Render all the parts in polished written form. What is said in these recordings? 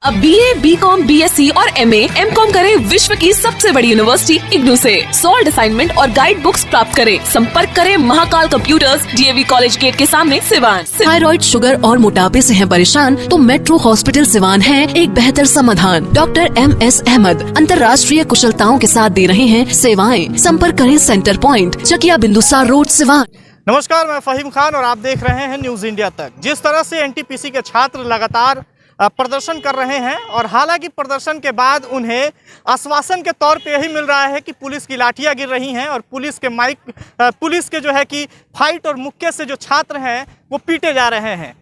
अब BA, BCom, BSc और MA, MCom करें विश्व की सबसे बड़ी यूनिवर्सिटी इग्नू से। सॉल्ड असाइनमेंट और गाइड बुक्स प्राप्त करें। संपर्क करें Mahakal computers, DAV college gate के सामने, सिवान। थायराइड, शुगर और मोटापे से हैं परेशान तो मेट्रो हॉस्पिटल सिवान है एक बेहतर समाधान। डॉक्टर MS अहमद अंतर्राष्ट्रीय कुशलताओं के साथ दे रहे हैं सेवाएं। संपर्क करें centre point, Chakiya Bindusar road, Siwan. नमस्कार, मैं फहीम खान और आप देख रहे हैं न्यूज़ इंडिया तक। जिस तरह से NTPC के छात्र लगातार प्रदर्शन कर रहे हैं और हालांकि प्रदर्शन के बाद उन्हें आश्वासन के तौर पे यही मिल रहा है कि पुलिस की लाठियां गिर रही हैं और पुलिस के जो है कि फाइट और मुक्के से जो छात्र हैं वो पीटे जा रहे हैं।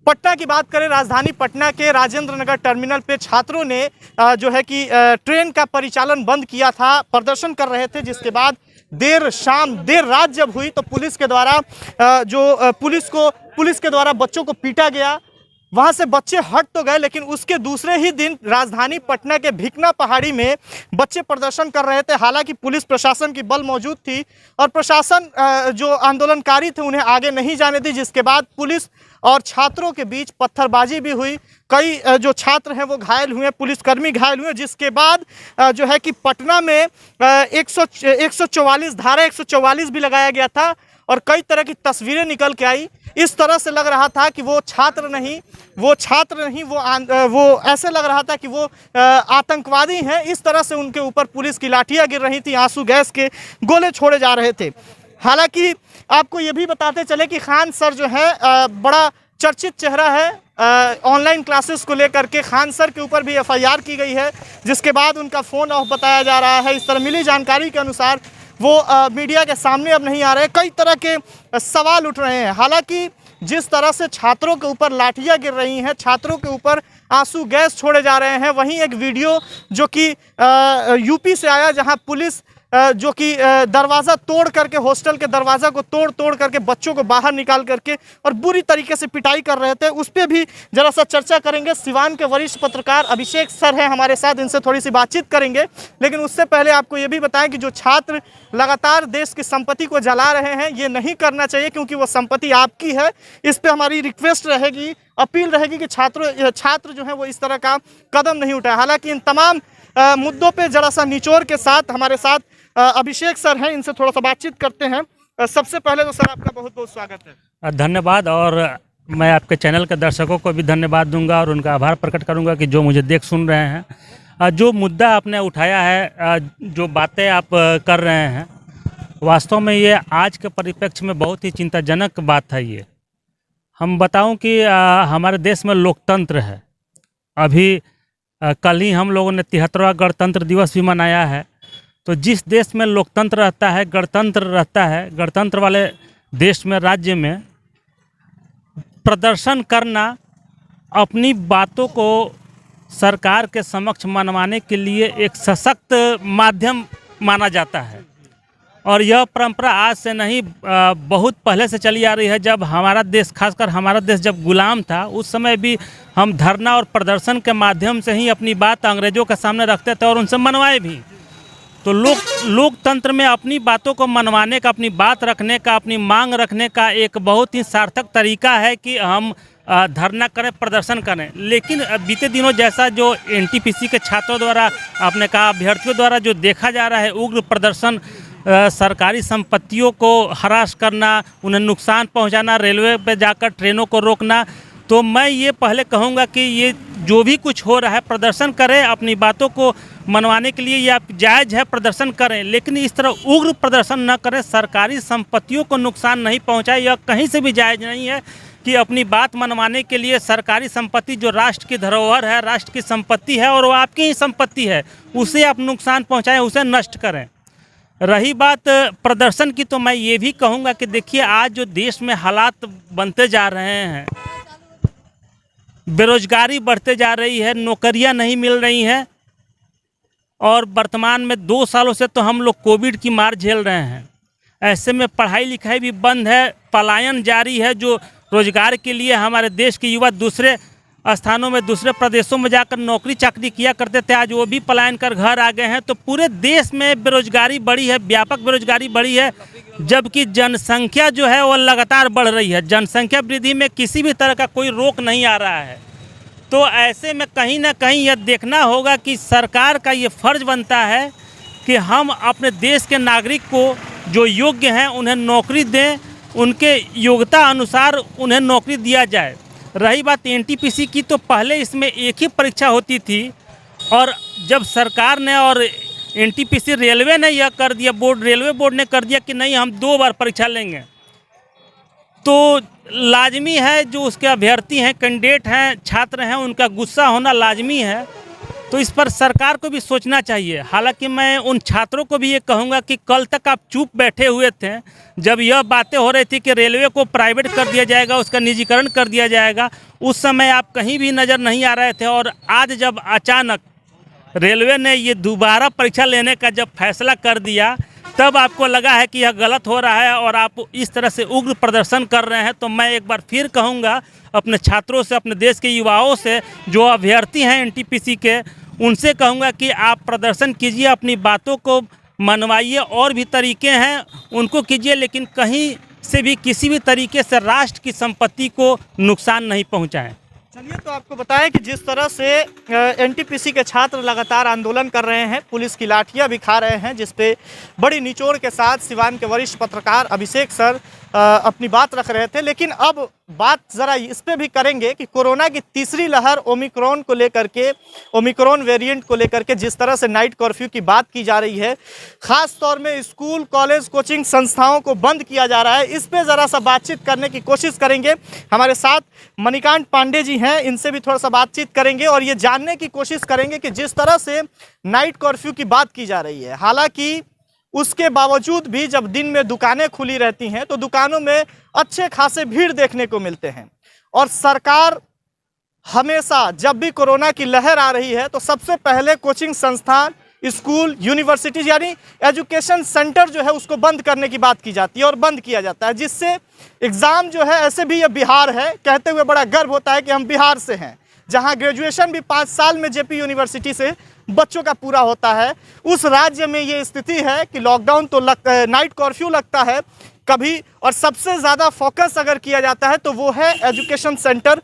पटना की बात करें, राजधानी पटना के राजेंद्र नगर टर्मिनल पे छात्रों ने जो है कि ट्रेन का परिचालन बंद किया था, प्रदर्शन कर रहे थे, जिसके बाद देर रात जब हुई तो पुलिस के द्वारा बच्चों को पीटा गया। वहां से बच्चे हट तो गए, लेकिन उसके दूसरे ही दिन राजधानी पटना के भिकना पहाड़ी में बच्चे प्रदर्शन कर रहे थे। हालांकि पुलिस प्रशासन की बल मौजूद थी और प्रशासन जो आंदोलनकारी थे उन्हें आगे नहीं जाने दी, जिसके बाद पुलिस और छात्रों के बीच पत्थरबाजी भी हुई। कई जो छात्र हैं वो घायल हुए, पुलिसकर्मी घायल हुए, जिसके बाद जो है कि पटना में 144 धारा 144 भी लगाया गया था और कई तरह की तस्वीरें निकल के आई। इस तरह से लग रहा था कि वो छात्र नहीं, वो ऐसे लग रहा था कि वो आतंकवादी हैं। इस तरह से उनके ऊपर पुलिस की लाठियां गिर रही थी, आंसू गैस के गोले छोड़े जा रहे थे। हालांकि आपको ये भी बताते चले कि खान सर जो है बड़ा चर्चित चेहरा है। ऑनलाइन क्लासेस को लेकर के खान सर के ऊपर भी FIR की गई है, जिसके बाद उनका फ़ोन ऑफ बताया जा रहा है। इस तरह मिली जानकारी के अनुसार वो मीडिया के सामने अब नहीं आ रहे। कई तरह के सवाल उठ रहे हैं। हालांकि जिस तरह से छात्रों के ऊपर लाठियां गिर रही हैं, छात्रों के ऊपर आंसू गैस छोड़े जा रहे हैं, वहीं एक वीडियो जो कि यूपी से आया, जहां पुलिस जो कि दरवाज़ा तोड़ करके, हॉस्टल के दरवाज़ा को तोड़ करके बच्चों को बाहर निकाल करके और बुरी तरीके से पिटाई कर रहे थे, उस पर भी ज़रा सा चर्चा करेंगे। सिवान के वरिष्ठ पत्रकार अभिषेक सर हैं हमारे साथ, इनसे थोड़ी सी बातचीत करेंगे। लेकिन उससे पहले आपको ये भी बताएं कि जो छात्र लगातार देश की संपत्ति को जला रहे हैं, ये नहीं करना चाहिए, क्योंकि वो संपत्ति आपकी है। इस पर हमारी रिक्वेस्ट रहेगी, अपील रहेगी कि छात्र जो है वो इस तरह का कदम नहीं उठाए। हालांकि इन तमाम मुद्दों पे जरा सा निचोड़ के साथ हमारे साथ अभिषेक सर हैं, इनसे थोड़ा सा बातचीत करते हैं। सबसे पहले तो सर आपका बहुत बहुत स्वागत है। धन्यवाद। और मैं आपके चैनल के दर्शकों को भी धन्यवाद दूंगा और उनका आभार प्रकट करूंगा कि जो मुझे देख सुन रहे हैं। जो मुद्दा आपने उठाया है, जो बातें आप कर रहे हैं, वास्तव में ये आज के परिप्रेक्ष्य में बहुत ही चिंताजनक बात है। ये हम बताऊं कि हमारे देश में लोकतंत्र है। अभी कल ही हम लोगों ने 73वां गणतंत्र दिवस भी मनाया है। तो जिस देश में लोकतंत्र रहता है, गणतंत्र रहता है, गणतंत्र वाले देश में, राज्य में प्रदर्शन करना, अपनी बातों को सरकार के समक्ष मनवाने के लिए एक सशक्त माध्यम माना जाता है। और यह परंपरा आज से नहीं, बहुत पहले से चली आ रही है। जब हमारा देश, खासकर हमारा देश जब गुलाम था, उस समय भी हम धरना और प्रदर्शन के माध्यम से ही अपनी बात अंग्रेज़ों के सामने रखते थे और उनसे मनवाए भी। तो लोकतंत्र में अपनी बातों को मनवाने का, अपनी बात रखने का, अपनी मांग रखने का एक बहुत ही सार्थक तरीका है कि हम धरना करें, प्रदर्शन करें। लेकिन बीते दिनों जैसा जो NTPC के छात्रों द्वारा, आपने कहा अभ्यर्थियों द्वारा जो देखा जा रहा है, उग्र प्रदर्शन, सरकारी संपत्तियों को हरास करना, उन्हें नुकसान पहुंचाना, रेलवे पे जाकर ट्रेनों को रोकना, तो मैं ये पहले कहूँगा कि ये जो भी कुछ हो रहा है, प्रदर्शन करें, अपनी बातों को मनवाने के लिए ये आप जायज़ है, प्रदर्शन करें, लेकिन इस तरह उग्र प्रदर्शन न करें, सरकारी संपत्तियों को नुकसान नहीं पहुंचाए। यह कहीं से भी जायज़ नहीं है कि अपनी बात मनवाने के लिए सरकारी संपत्ति, जो राष्ट्र की धरोहर है, राष्ट्र की संपत्ति है और वो आपकी ही संपत्ति है, उसे आप नुकसान पहुँचाएँ, उसे नष्ट करें। रही बात प्रदर्शन की, तो मैं ये भी कहूँगा कि देखिए, आज जो देश में हालात बनते जा रहे हैं, बेरोजगारी बढ़ते जा रही है, नौकरियां नहीं मिल रही हैं और वर्तमान में 2 सालों से तो हम लोग कोविड की मार झेल रहे हैं। ऐसे में पढ़ाई लिखाई भी बंद है, पलायन जारी है। जो रोजगार के लिए हमारे देश के युवा दूसरे स्थानों में, दूसरे प्रदेशों में जाकर नौकरी चाकरी किया करते थे, आज वो भी पलायन कर घर आ गए हैं। तो पूरे देश में बेरोजगारी बढ़ी है, व्यापक बेरोजगारी बढ़ी है, जबकि जनसंख्या जो है वो लगातार बढ़ रही है। जनसंख्या वृद्धि में किसी भी तरह का कोई रोक नहीं आ रहा है। तो ऐसे में कहीं ना कहीं यह देखना होगा कि सरकार का ये फर्ज बनता है कि हम अपने देश के नागरिक को जो योग्य हैं उन्हें नौकरी दें, उनके योग्यता अनुसार उन्हें नौकरी दिया जाए। रही बात एनटीपीसी की, तो पहले इसमें एक ही परीक्षा होती थी और जब सरकार ने और एनटीपीसी रेलवे ने यह कर दिया, रेलवे बोर्ड ने कर दिया कि नहीं हम 2 बार परीक्षा लेंगे, तो लाजमी है जो उसके अभ्यर्थी हैं, कैंडिडेट हैं, छात्र हैं, उनका गुस्सा होना लाजमी है। तो इस पर सरकार को भी सोचना चाहिए। हालांकि मैं उन छात्रों को भी ये कहूँगा कि कल तक आप चुप बैठे हुए थे जब यह बातें हो रही थी कि रेलवे को प्राइवेट कर दिया जाएगा, उसका निजीकरण कर दिया जाएगा। उस समय आप कहीं भी नज़र नहीं आ रहे थे और आज जब अचानक रेलवे ने ये दोबारा परीक्षा लेने का जब फैसला कर दिया तब आपको लगा है कि यह गलत हो रहा है और आप इस तरह से उग्र प्रदर्शन कर रहे हैं। तो मैं एक बार फिर कहूँगा अपने छात्रों से, अपने देश के युवाओं से, जो अभ्यर्थी हैं एनटीपीसी के, उनसे कहूँगा कि आप प्रदर्शन कीजिए, अपनी बातों को मनवाइए। और भी तरीके हैं उनको कीजिए, लेकिन कहीं से भी किसी भी तरीके से राष्ट्र की संपत्ति को नुकसान नहीं पहुँचाएँ। चलिए, तो आपको बताएं कि जिस तरह से एनटीपीसी के छात्र लगातार आंदोलन कर रहे हैं, पुलिस की लाठियां भी खा रहे हैं, जिस पे बड़ी निचोड़ के साथ सिवान के वरिष्ठ पत्रकार अभिषेक सर अपनी बात रख रहे थे। लेकिन अब बात ज़रा इस पे भी करेंगे कि कोरोना की तीसरी लहर ओमिक्रॉन को लेकर के, ओमिक्रॉन वेरिएंट को लेकर के जिस तरह से नाइट कर्फ्यू की बात की जा रही है, ख़ास तौर में स्कूल, कॉलेज, कोचिंग संस्थाओं को बंद किया जा रहा है, इस पे ज़रा सा बातचीत करने की कोशिश करेंगे। हमारे साथ मणिकांत पांडे जी हैं, इनसे भी थोड़ा सा बातचीत करेंगे और ये जानने की कोशिश करेंगे कि जिस तरह से नाइट कर्फ्यू की बात की जा रही है, हालांकि उसके बावजूद भी जब दिन में दुकानें खुली रहती हैं तो दुकानों में अच्छे खासे भीड़ देखने को मिलते हैं। और सरकार हमेशा जब भी कोरोना की लहर आ रही है तो सबसे पहले कोचिंग संस्थान, स्कूल, यूनिवर्सिटीज यानी एजुकेशन सेंटर जो है उसको बंद करने की बात की जाती है और बंद किया जाता है, जिससे एग्ज़ाम जो है, ऐसे भी ये बिहार है, कहते हुए बड़ा गर्व होता है कि हम बिहार से हैं, जहाँ ग्रेजुएशन भी 5 साल में जेपी यूनिवर्सिटी से बच्चों का पूरा होता है। उस राज्य में ये स्थिति है कि लॉकडाउन तो नाइट कर्फ्यू लगता है कभी, और सबसे ज़्यादा फोकस अगर किया जाता है तो वो है एजुकेशन सेंटर,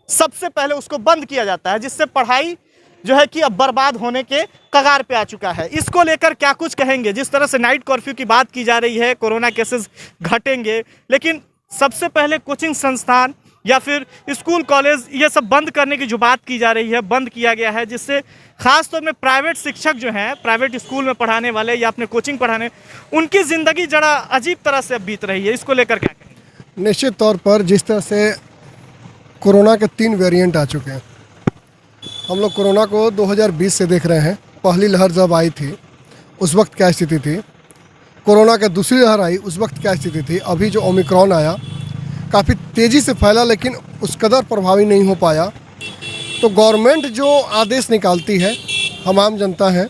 सबसे पहले उसको बंद किया जाता है, जिससे पढ़ाई जो है कि अब बर्बाद होने के कगार पे आ चुका है। इसको लेकर क्या कुछ कहेंगे? जिस तरह से नाइट कर्फ्यू की बात की जा रही है, कोरोना केसेस घटेंगे, लेकिन सबसे पहले कोचिंग संस्थान या फिर स्कूल, कॉलेज, ये सब बंद करने की जो बात की जा रही है, बंद किया गया है, जिससे ख़ास तौर में प्राइवेट शिक्षक जो हैं, प्राइवेट स्कूल में पढ़ाने वाले या अपने कोचिंग पढ़ाने, उनकी ज़िंदगी जरा अजीब तरह से अब बीत रही है। इसको लेकर क्या कहें? निश्चित तौर पर जिस तरह से कोरोना के 3 वेरिएंट आ चुके हैं, हम लोग कोरोना को 2020 से देख रहे हैं। पहली लहर जब आई थी उस वक्त क्या स्थिति थी, कोरोना की दूसरी लहर आई उस वक्त क्या स्थिति थी, अभी जो ओमिक्रॉन आया काफ़ी तेज़ी से फैला लेकिन उस कदर प्रभावी नहीं हो पाया। तो गवर्नमेंट जो आदेश निकालती है, हम आम जनता हैं,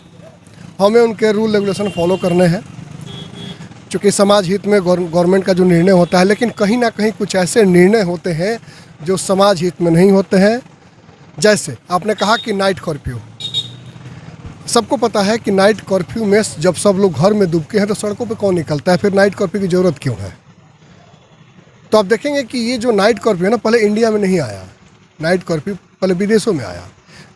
हमें उनके रूल रेगुलेशन फॉलो करने हैं, चूँकि समाज हित में गवर्नमेंट का जो निर्णय होता है, लेकिन कहीं ना कहीं कुछ ऐसे निर्णय होते हैं जो समाज हित में नहीं होते हैं। जैसे आपने कहा कि नाइट कर्फ्यू, सबको पता है कि नाइट कर्फ्यू में जब सब लोग घर में डूबके हैं तो सड़कों पे कौन निकलता है, फिर नाइट कर्फ्यू की ज़रूरत क्यों है? तो आप देखेंगे कि ये जो नाइट कर्फ्यू है ना, पहले इंडिया में नहीं आया, नाइट कर्फ्यू पहले विदेशों में आया,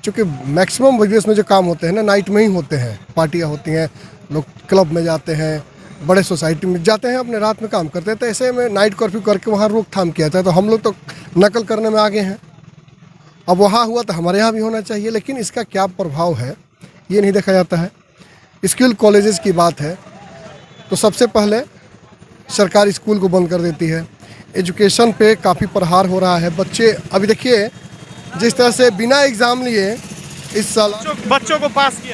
क्योंकि मैक्सिमम विदेश में जो काम होते हैं ना नाइट में ही होते हैं। पार्टियाँ होती हैं, लोग क्लब में जाते हैं, बड़े सोसाइटी में जाते हैं, अपने रात में काम करते हैं, तो ऐसे में नाइट कर्फ्यू करके वहाँ रोकथाम किया जाता है। तो हम लोग तो नकल करने में आगे हैं, अब वहाँ हुआ तो हमारे यहाँ भी होना चाहिए, लेकिन इसका क्या प्रभाव है ये नहीं देखा जाता है। स्कूल कॉलेजेस की बात है तो सबसे पहले सरकार स्कूल को बंद कर देती है, एजुकेशन पे काफ़ी प्रहार हो रहा है। बच्चे अभी देखिए जिस तरह से बिना एग्ज़ाम लिए इस साल बच्चों को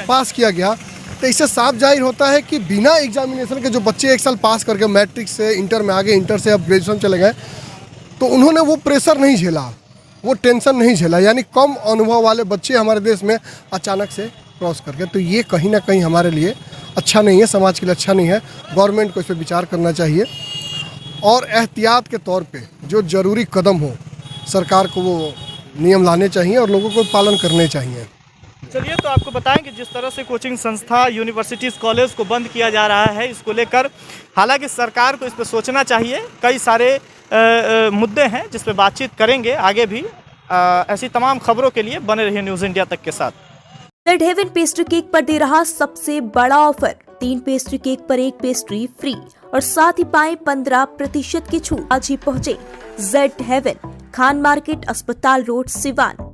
पास किया गया, तो इससे साफ जाहिर होता है कि बिना एग्जामिनेशन के जो बच्चे 1 साल पास करके मैट्रिक से इंटर में आ गए, इंटर से अब ग्रेजुएशन चले गए, तो उन्होंने वो प्रेशर नहीं झेला, वो टेंशन नहीं झेला, यानी कम अनुभव वाले बच्चे हमारे देश में अचानक से क्रॉस कर गए। तो ये कहीं ना कहीं हमारे लिए अच्छा नहीं है, समाज के लिए अच्छा नहीं है। गवर्नमेंट को इस पर विचार करना चाहिए और एहतियात के तौर पे जो ज़रूरी कदम हो सरकार को वो नियम लाने चाहिए और लोगों को पालन करने चाहिए। चलिए, तो आपको बताएं कि जिस तरह से कोचिंग संस्था, यूनिवर्सिटीज़, कॉलेज को बंद किया जा रहा है, इसको लेकर हालांकि सरकार को इस पर सोचना चाहिए। कई सारे मुद्दे हैं जिस पर बातचीत करेंगे आगे भी। ऐसी तमाम खबरों के लिए बने रहिए न्यूज़ इंडिया तक के साथ। जेड हेवन पेस्ट्री केक पर दे रहा सबसे बड़ा ऑफर, 3 पेस्ट्री केक पर 1 पेस्ट्री फ्री और साथ ही पाएं 15% की छूट। आज ही पहुँचे जेड हेवन, खान मार्केट, अस्पताल रोड, सिवान।